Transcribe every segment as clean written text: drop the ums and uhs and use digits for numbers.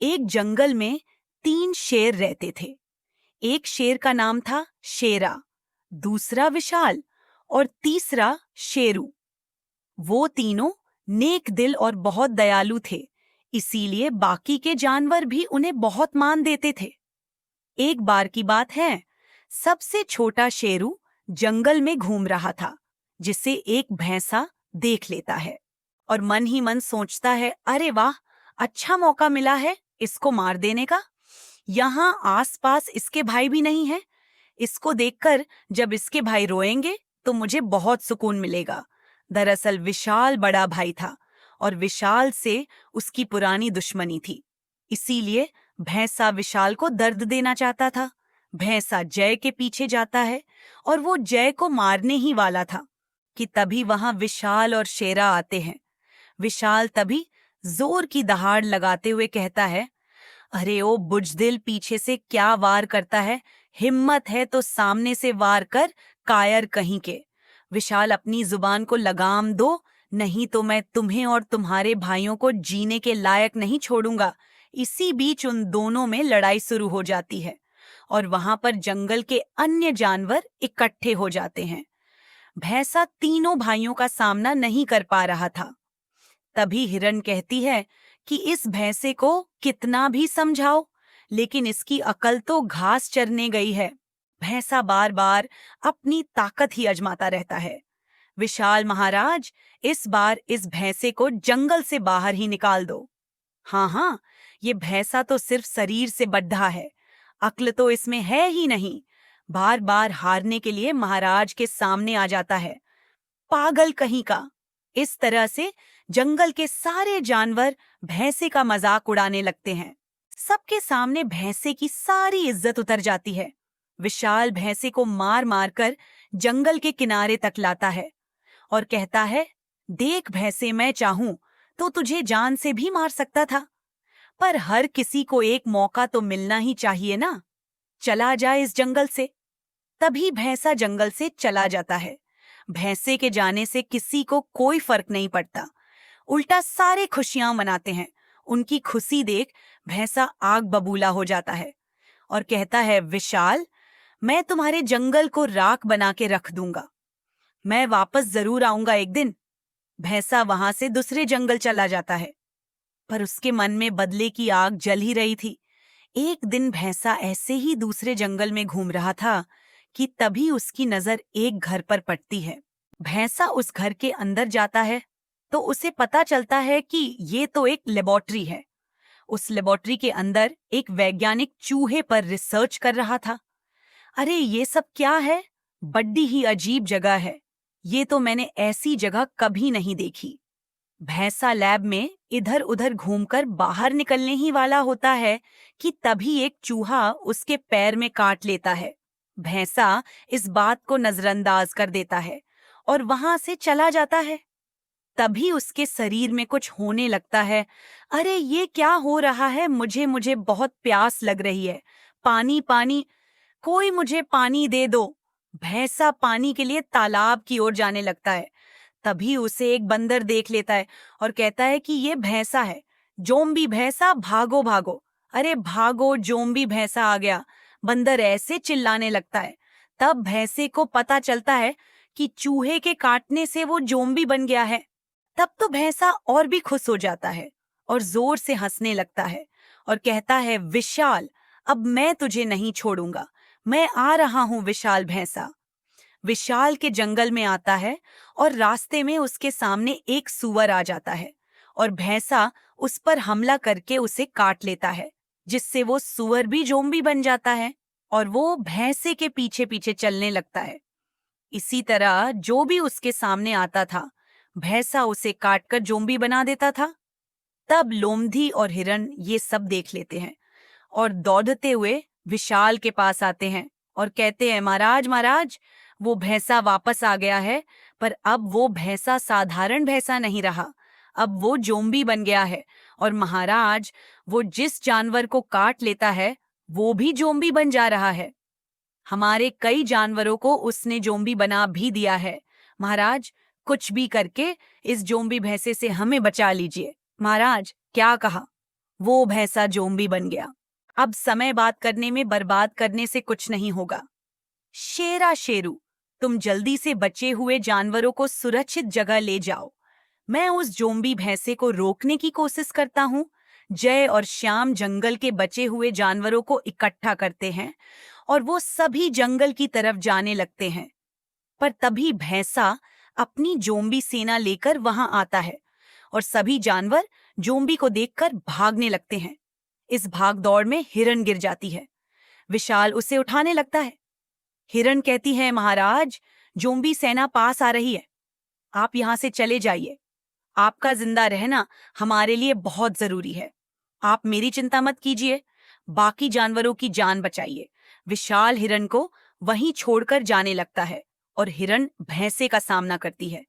एक जंगल में 3 शेर रहते थे। एक शेर का नाम था शेरा, दूसरा विशाल और तीसरा शेरू। वो तीनों नेक दिल और बहुत दयालु थे, इसीलिए बाकी के जानवर भी उन्हें बहुत मान देते थे। एक बार की बात है, सबसे छोटा शेरू जंगल में घूम रहा था, जिसे एक भैंसा देख लेता है और मन ही मन सोचता है, अरे वाह, अच्छा मौका मिला है इसको मार देने का। यहाँ आसपास इसके भाई भी नहीं है। इसको देखकर जब इसके भाई रोएंगे तो मुझे बहुत सुकून मिलेगा। दरअसल विशाल बड़ा भाई था और विशाल से उसकी पुरानी दुश्मनी थी, इसीलिए भैंसा विशाल को दर्द देना चाहता था। भैंसा जय के पीछे जाता है और वो जय को मारने ही वाला था कि तभी वहां विशाल और शेरा आते हैं। विशाल तभी जोर की दहाड़ लगाते हुए कहता है, अरे ओ बुजदिल, पीछे से क्या वार करता है? हिम्मत है तो सामने से वार कर, कायर कहीं के। विशाल, अपनी जुबान को लगाम दो, नहीं तो मैं तुम्हें और तुम्हारे भाइयों को जीने के लायक नहीं छोड़ूंगा। इसी बीच उन दोनों में लड़ाई शुरू हो जाती है और वहां पर जंगल के अन्य जानवर इकट्ठे हो जाते हैं। भैंसा तीनों भाइयों का सामना नहीं कर पा रहा था। तभी हिरन कहती है कि इस भैंसे को कितना भी समझाओ, लेकिन इसकी अकल तो घास चरने गई है। भैंसा बार बार अपनी ताकत ही आजमाता रहता है। विशाल महाराज, इस बार इस भैंसे को जंगल से बाहर ही निकाल दो। हाँ हाँ, ये भैंसा तो सिर्फ शरीर से बड्ढा है, अक्ल तो इसमें है ही नहीं। बार बार हारने के लिए महाराज के सामने आ जाता है, पागल कहीं का। इस तरह से जंगल के सारे जानवर भैंसे का मजाक उड़ाने लगते हैं। सबके सामने भैंसे की सारी इज्जत उतर जाती है। विशाल भैंसे को मार मार कर जंगल के किनारे तक लाता है और कहता है, देख भैंसे, मैं चाहूं तो तुझे जान से भी मार सकता था, पर हर किसी को एक मौका तो मिलना ही चाहिए ना। चला जाए इस जंगल से। तभी भैंसा जंगल से चला जाता है। भैंसे के जाने से किसी को कोई फर्क नहीं पड़ता, उल्टा सारे खुशियां मनाते हैं। उनकी खुशी देख भैंसा आग बबूला हो जाता है और कहता है, विशाल, मैं तुम्हारे जंगल को राख बना के रख दूंगा। मैं वापस जरूर आऊंगा एक दिन। भैंसा वहां से दूसरे जंगल चला जाता है, पर उसके मन में बदले की आग जल ही रही थी। एक दिन भैंसा ऐसे ही दूसरे जंगल में घूम रहा था कि तभी उसकी नजर एक घर पर पड़ती है। भैंसा उस घर के अंदर जाता है तो उसे पता चलता है कि ये तो एक लेबोरेटरी है। उस लेबोरेटरी के अंदर एक वैज्ञानिक चूहे पर रिसर्च कर रहा था। अरे ये सब क्या है? बड्डी ही अजीब जगह है। ये तो मैंने ऐसी जगह कभी नहीं देखी। भैंसा लैब में इधर उधर घूमकर बाहर निकलने ही वाला होता है कि तभी एक चूहा उसके पैर में काट लेता है। भैंसा इस बात को नजरअंदाज कर देता है और वहां से चला जाता है। तभी उसके शरीर में कुछ होने लगता है। अरे ये क्या हो रहा है? मुझे मुझे बहुत प्यास लग रही है। पानी पानी, कोई मुझे पानी दे दो। भैंसा पानी के लिए तालाब की ओर जाने लगता है। तभी उसे एक बंदर देख लेता है और कहता है कि ये भैंसा है। जोम्बी भैंसा, भागो भागो। अरे भागो, जोम्बी भैंसा आ गया। बंदर ऐसे चिल्लाने लगता है। तब भैंसे को पता चलता है कि चूहे के काटने से वो जोम्बी बन गया है। तब तो भैंसा और भी खुश हो जाता है और जोर से हंसने लगता है और कहता है, विशाल, अब मैं तुझे नहीं छोड़ूंगा। मैं आ रहा हूं विशाल भैंसा। विशाल के जंगल में आता है और रास्ते में उसके सामने एक सूअर आ जाता है और भैंसा उस पर हमला करके उसे काट लेता है, जिससे वो सूअर भी जोम्बी बन जाता है और वो भैंसे के पीछे पीछे चलने लगता है। इसी तरह जो भी उसके सामने आता था, भैंसा उसे काटकर जोम्बी बना देता था। तब लोमधी और हिरन ये सब देख लेते हैं और दौड़ते हुए विशाल के पास आते हैं और कहते हैं, महाराज महाराज, वो भैंसा वापस आ गया है, पर अब वो भैंसा साधारण भैंसा नहीं रहा। अब वो जोम्बी बन गया है और महाराज, वो जिस जानवर को काट लेता है वो भी जोम्बी बन जा रहा है। हमारे कई जानवरों को उसने जोम्बी बना भी दिया है। महाराज, कुछ भी करके इस जोम्बी भैंसे से हमें बचा लीजिए। महाराज, क्या कहा? वो भैंसा जोम्बी बन गया। अब समय बात करने में बर्बाद करने से कुछ नहीं होगा। शेरा शेरू, तुम जल्दी से बचे हुए जानवरों को सुरक्षित जगह ले जाओ। मैं उस जोम्बी भैंसे को रोकने की कोशिश करता हूँ। जय और श्याम जंगल के बचे हुए जानवरों को इकट्ठा करते हैं और वो सभी जंगल की तरफ जाने लगते हैं। पर तभी भैंसा अपनी जोम्बी सेना लेकर वहां आता है और सभी जानवर जोम्बी को देखकर भागने लगते हैं। इस भाग दौड़ में हिरन गिर जाती है। विशाल उसे उठाने लगता है। हिरन कहती है, महाराज, जोम्बी सेना पास आ रही है, आप यहां से चले जाइए। आपका जिंदा रहना हमारे लिए बहुत जरूरी है। आप मेरी चिंता मत कीजिए, बाकी जानवरों की जान बचाइए। विशाल हिरन को वहीं छोड़कर जाने लगता है और हिरन भैंसे का सामना करती है।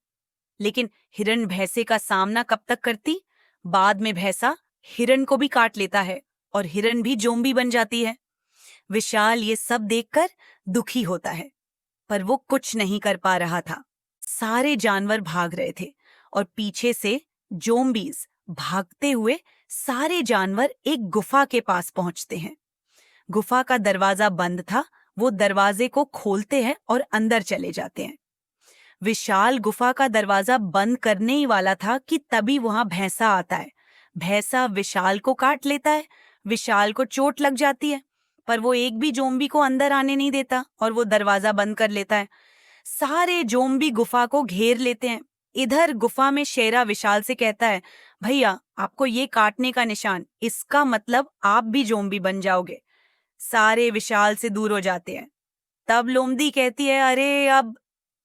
लेकिन हिरन भैंसे का सामना कब तक करती? बाद में भैंसा हिरन को भी काट लेता है और हिरन भी जोम्बी बन जाती है। विशाल ये सब देखकर दुखी होता है, पर वो कुछ नहीं कर पा रहा था। सारे जानवर भाग रहे थे और पीछे से जोम्बीज भागते हुए सारे जानवर एक गुफा के पास पहुंचते हैं। गुफा का दरवाजा बंद था। वो दरवाजे को खोलते हैं और अंदर चले जाते हैं। विशाल गुफा का दरवाजा बंद करने ही वाला था कि तभी वहां भैंसा आता है। भैंसा विशाल को काट लेता है। विशाल को चोट लग जाती है, पर वो एक भी जोम्बी को अंदर आने नहीं देता और वो दरवाजा बंद कर लेता है। सारे जोम्बी गुफा को घेर लेते हैं। इधर गुफा में शेरा विशाल से कहता है, भैया, आपको ये काटने का निशान, इसका मतलब आप भी जोम्बी बन जाओगे। सारे विशाल से दूर हो जाते हैं। तब लोमड़ी कहती है, अरे अब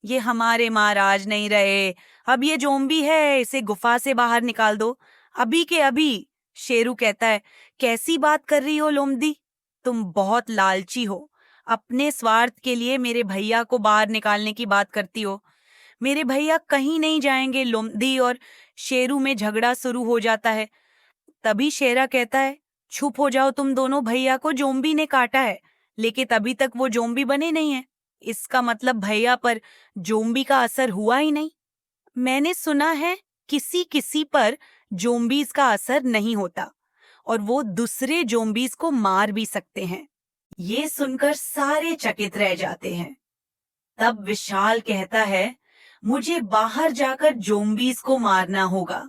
ये हमारे महाराज नहीं रहे, अब ये जोम्बी है, इसे गुफा से बाहर निकाल दो, अभी के अभी। शेरू कहता है, कैसी बात कर रही हो लोमड़ी, तुम बहुत लालची हो। अपने स्वार्थ के लिए मेरे भैया को बाहर निकालने की बात करती हो। मेरे भैया कहीं नहीं जाएंगे। लोमड़ी और शेरू में झगड़ा शुरू हो जाता है। तभी शेरा कहता है, चुप हो जाओ तुम दोनों, भैया को जोम्बी ने काटा है, लेकिन अभी तक वो जोम्बी बने नहीं है। इसका मतलब भैया पर जोम्बी का असर हुआ ही नहीं। मैंने सुना है किसी किसी पर जोम्बीज का असर नहीं होता और वो दूसरे जोम्बीज को मार भी सकते हैं। ये सुनकर सारे चकित रह जाते हैं। तब विशाल कहता है, मुझे बाहर जाकर जोम्बीज को मारना होगा।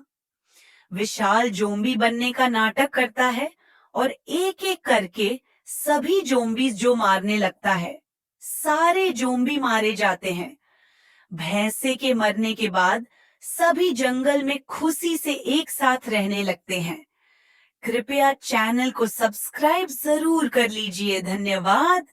विशाल जोम्बी बनने का नाटक करता है और एक एक करके सभी जोम्बीज जो मारने लगता है। सारे जोम्बी मारे जाते हैं। भैंसे के मरने के बाद सभी जंगल में खुशी से एक साथ रहने लगते हैं। कृपया चैनल को सब्सक्राइब जरूर कर लीजिए। धन्यवाद।